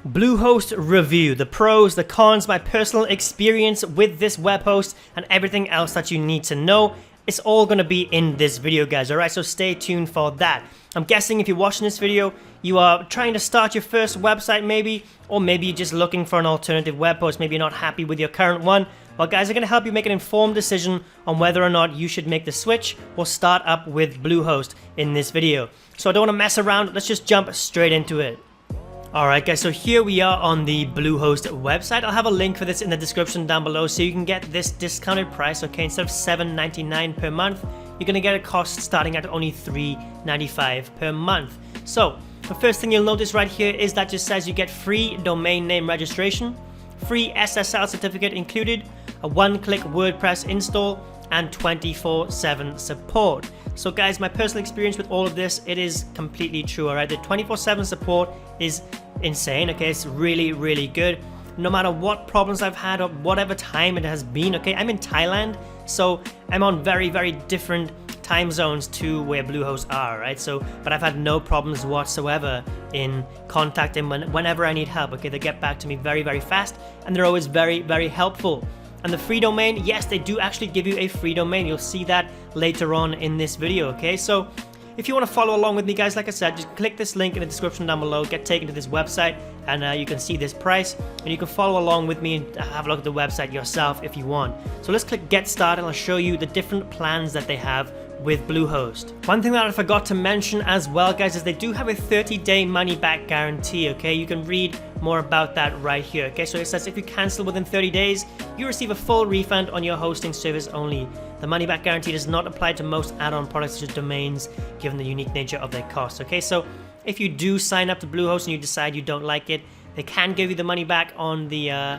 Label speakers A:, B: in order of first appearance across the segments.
A: Bluehost review, the pros, the cons, my personal experience with this web host, and everything else that you need to know. It's all going to be in this video, guys. Alright, so stay tuned for that. I'm guessing if you're watching this video, you are trying to start your first website maybe, or maybe you're just looking for an alternative web host. Maybe you're not happy with your current one. Well, guys, are going to help you make an informed decision on whether or not you should make the switch or start up with Bluehost in this video. So I don't want to mess around. Let's just jump straight into it. Alright guys, so here we are on the Bluehost website. I'll have a link for this in the description down below so you can get this discounted price, okay? Instead of $7.99 per month, you're going to get a cost starting at only $3.95 per month. So, the first thing you'll notice right here is that just says you get free domain name registration, free SSL certificate included, a one-click WordPress install, and 24/7 support. So guys, my personal experience with all of this, it is completely true, alright? The 24/7 support is insane, okay? It's really, really good. No matter what problems I've had or whatever time it has been, okay? I'm in Thailand, so I'm on very, very different time zones to where Bluehost are, right? So, but I've had no problems whatsoever in contacting whenever I need help, okay? They get back to me very, very fast, and they're always very, very helpful. And the free domain, yes, they do actually give you a free domain. You'll see that later on in this video, okay? So if you want to follow along with me, guys, like I said, just click this link in the description down below, get taken to this website, and you can see this price, and you can follow along with me and have a look at the website yourself if you want. So let's click Get Started, and I'll show you the different plans that they have with Bluehost. One thing that I forgot to mention as well, guys, is they do have a 30-day money-back guarantee, okay? You can read more about that right here, okay? So it says if you cancel within 30 days, you receive a full refund on your hosting service only. The money-back guarantee does not apply to most add-on products such as domains, given the unique nature of their costs, okay? So if you do sign up to Bluehost and you decide you don't like it, they can give you the money back on the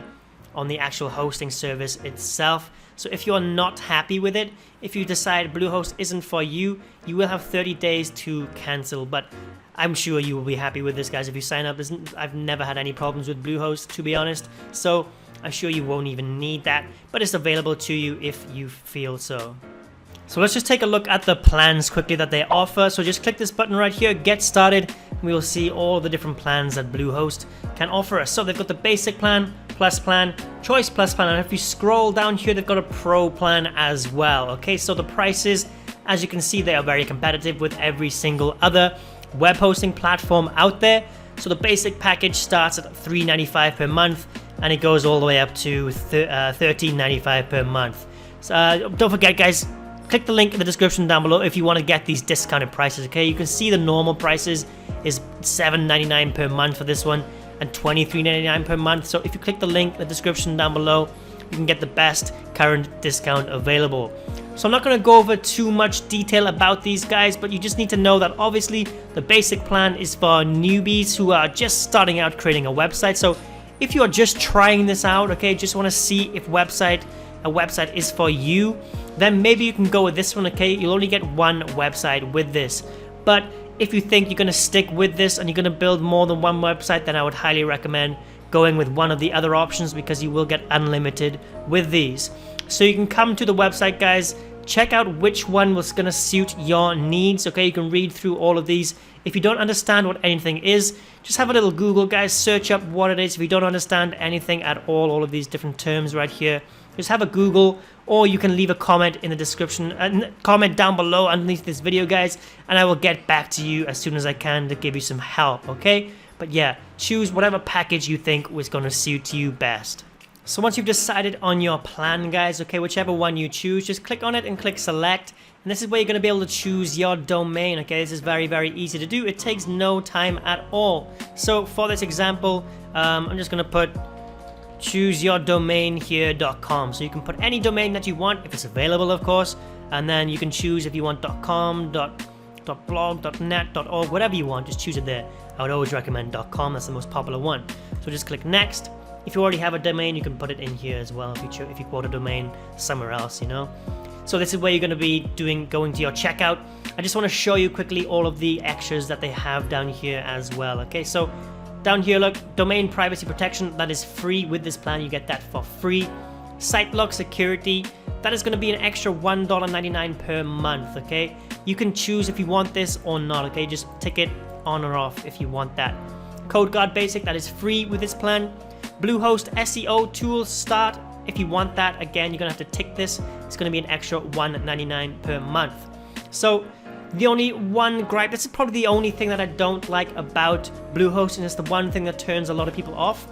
A: actual hosting service itself. So if you're not happy with it, if you decide Bluehost isn't for you, you will have 30 days to cancel. But I'm sure you will be happy with this, guys, if you sign up. I've never had any problems with Bluehost, to be honest. So I'm sure you won't even need that. But it's available to you if you feel so. So let's just take a look at the plans quickly that they offer. So just click this button right here, Get Started, and we will see all the different plans that Bluehost can offer us. So they've got the basic plan, plus plan, choice plus plan, and if you scroll down here, they've got a pro plan as well, okay? So the prices, as you can see, they are very competitive with every single other web hosting platform out there. So the basic package starts at $3.95 per month, and it goes all the way up to $13.95 per month. So don't forget, guys, click the link in the description down below if you want to get these discounted prices, okay? You can see the normal prices is $7.99 per month for this one and $23.99 per month. So if you click the link in the description down below, you can get the best current discount available. So I'm not going to go over too much detail about these guys, but you just need to know that obviously the basic plan is for newbies who are just starting out creating a website. So if you are just trying this out, okay, just want to see if a website is for you, then maybe you can go with this one, okay? You'll only get one website with this. But if you think you're going to stick with this and you're going to build more than one website, then I would highly recommend going with one of the other options because you will get unlimited with these. So you can come to the website, guys, check out which one was going to suit your needs, okay? You can read through all of these. If you don't understand what anything is, just have a little Google, guys, search up what it is. If you don't understand anything at all of these different terms right here, just have a Google, or you can leave a comment in the description and comment down below underneath this video, guys, and I will get back to you as soon as I can to give you some help, okay? But yeah, choose whatever package you think was going to suit you best. So once you've decided on your plan, guys, okay, whichever one you choose, just click on it and click select, and this is where you're going to be able to choose your domain, okay? This is very, very easy to do. It takes no time at all. So for this example, I'm just going to put chooseyourdomainhere.com. So you can put any domain that you want if it's available, of course, and then you can choose if you want .com, .blog, .net, .org, whatever you want, just choose it there. I would always recommend .com, that's the most popular one. So just click next. If you already have a domain, you can put it in here as well if you quote a domain somewhere else, you know. So this is where you're going to be going to your checkout. I just want to show you quickly all of the extras that they have down here as well, okay? So down here, look, domain privacy protection, that is free with this plan. You get that for free. Site block security, that is going to be an extra $1.99 per month, okay? You can choose if you want this or not, okay? Just tick it on or off if you want that. CodeGuard Basic, that is free with this plan. Bluehost SEO Tools Start, if you want that, again, you're gonna have to tick this. It's gonna be an extra $1.99 per month. So the only one gripe, this is probably the only thing that I don't like about Bluehost, and it's the one thing that turns a lot of people off.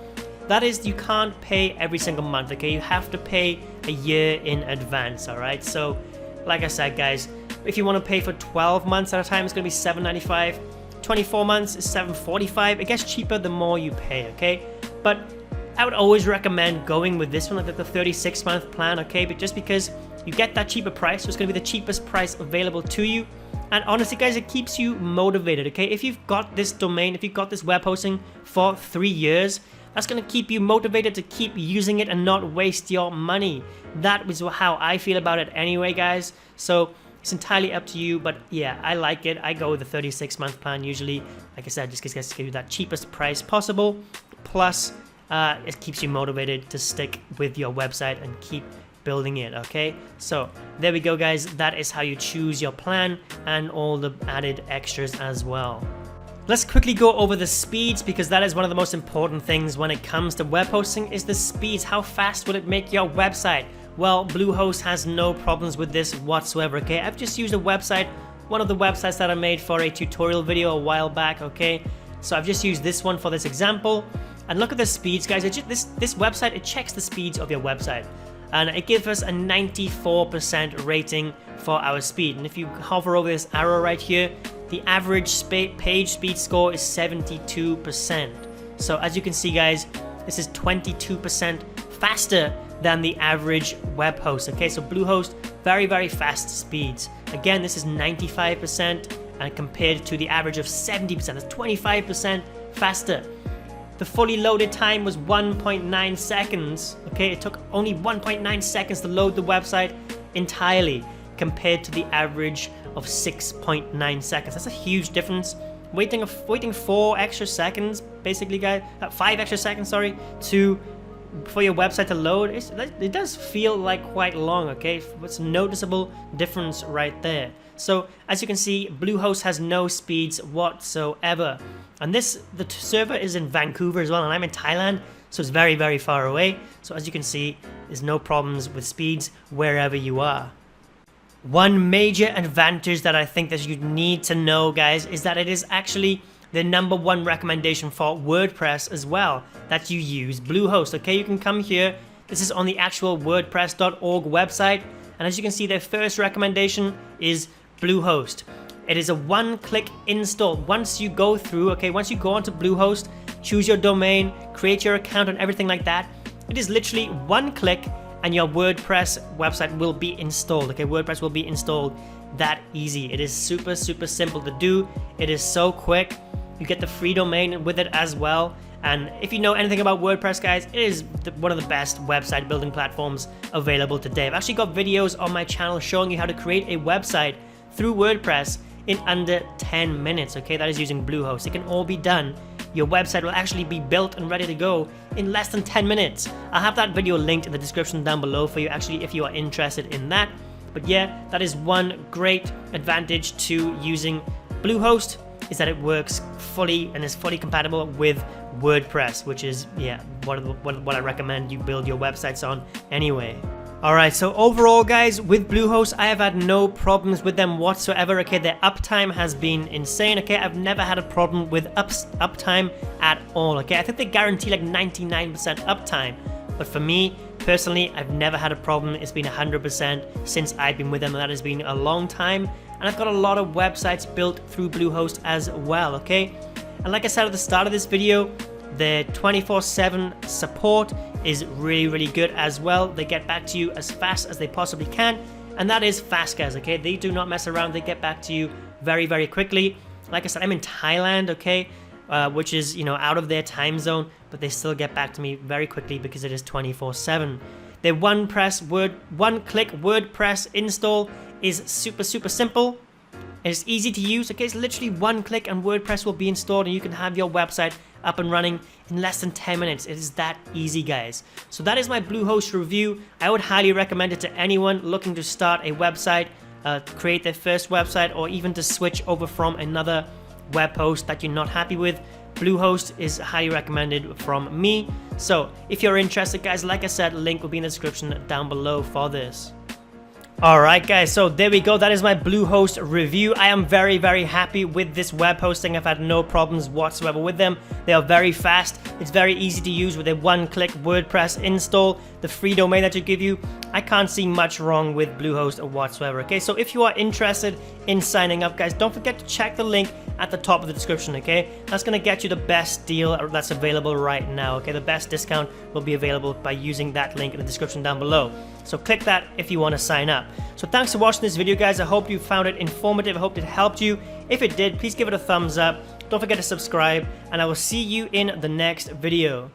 A: That is, you can't pay every single month, okay? You have to pay a year in advance, all right? So, like I said, guys, if you want to pay for 12 months at a time, it's going to be $7.95. 24 months is $7.45. It gets cheaper the more you pay, okay? But I would always recommend going with this one, like the 36-month plan, okay? But just because you get that cheaper price, so it's going to be the cheapest price available to you. And honestly, guys, it keeps you motivated, okay? If you've got this domain, if you've got this web hosting for 3 years, that's going to keep you motivated to keep using it and not waste your money. That is how I feel about it anyway, guys. So it's entirely up to you, but yeah, I like it. I go with the 36-month plan usually. Like I said, just because it gives you that cheapest price possible. Plus, it keeps you motivated to stick with your website and keep building it, okay? So there we go, guys. That is how you choose your plan and all the added extras as well. Let's quickly go over the speeds, because that is one of the most important things when it comes to web hosting, is the speeds. How fast will it make your website? Well, Bluehost has no problems with this whatsoever, okay? I've just used a website, one of the websites that I made for a tutorial video a while back, okay? So I've just used this one for this example. And look at the speeds, guys. This website, it checks the speeds of your website. And it gives us a 94% rating for our speed. And if you hover over this arrow right here, the average page speed score is 72%. So as you can see, guys, this is 22% faster than the average web host. Okay, so Bluehost, very, very fast speeds. Again, this is 95%, and compared to the average of 70%, that's 25% faster. The fully loaded time was 1.9 seconds. Okay, it took only 1.9 seconds to load the website entirely, compared to the average of 6.9 seconds. That's a huge difference. Waiting 4 extra seconds, basically, guys, 5 extra seconds, sorry, for your website to load. It does feel like quite long, okay? It's a noticeable difference right there. So as you can see, Bluehost has no speeds whatsoever. And the server is in Vancouver as well, and I'm in Thailand, so it's very, very far away. So as you can see, there's no problems with speeds wherever you are. One major advantage that I think that you need to know, guys, is that it is actually the #1 recommendation for WordPress as well, that you use Bluehost. Okay, you can come here. This is on the actual WordPress.org website, and as you can see, their first recommendation is Bluehost. It is a one-click install. Once you go through, okay, once you go onto Bluehost, choose your domain, create your account and everything like that, it is literally one click and your WordPress website will be installed. Okay, WordPress will be installed that easy. It is super, super simple to do. It is so quick. You get the free domain with it as well. And if you know anything about WordPress, guys, it is one of the best website building platforms available today. I've actually got videos on my channel showing you how to create a website through WordPress in under 10 minutes, okay? That is using Bluehost. It can all be done. Your website will actually be built and ready to go in less than 10 minutes. I'll have that video linked in the description down below for you, actually, if you are interested in that. But yeah, that is one great advantage to using Bluehost, is that it works fully and is fully compatible with WordPress, which is, yeah, what I recommend you build your websites on anyway. Alright, so overall, guys, with Bluehost, I have had no problems with them whatsoever, okay? Their uptime has been insane, okay? I've never had a problem with uptime at all, okay? I think they guarantee like 99% uptime, but for me, personally, I've never had a problem. It's been 100% since I've been with them, and that has been a long time. And I've got a lot of websites built through Bluehost as well, okay? And like I said at the start of this video, their 24/7 support is really, really good as well. They get back to you as fast as they possibly can, and that is fast, guys, okay? They do not mess around. They get back to you very, very quickly. Like I said, I'm in Thailand, okay, which is, you know, out of their time zone, but they still get back to me very quickly because it is 24/7. Their one-click WordPress install is super, super simple. It's easy to use, okay? It's literally one click and WordPress will be installed and you can have your website up and running in less than 10 minutes. It is that easy, guys. So that is my Bluehost review. I would highly recommend it to anyone looking to start a website, create their first website, or even to switch over from another web host that you're not happy with. Bluehost is highly recommended from me. So if you're interested, guys, like I said, link will be in the description down below for this. Alright guys, so there we go. That is my Bluehost review. I am very, very happy with this web hosting. I've had no problems whatsoever with them. They are very fast. It's very easy to use with a one-click WordPress install. The free domain that they give you, I can't see much wrong with Bluehost whatsoever. Okay, so if you are interested in signing up, guys, don't forget to check the link at the top of the description, okay? That's gonna get you the best deal that's available right now, okay? The best discount will be available by using that link in the description down below. So click that if you want to sign up. So thanks for watching this video, guys. I hope you found it informative. I hope it helped you. If it did, please give it a thumbs up. Don't forget to subscribe, and I will see you in the next video.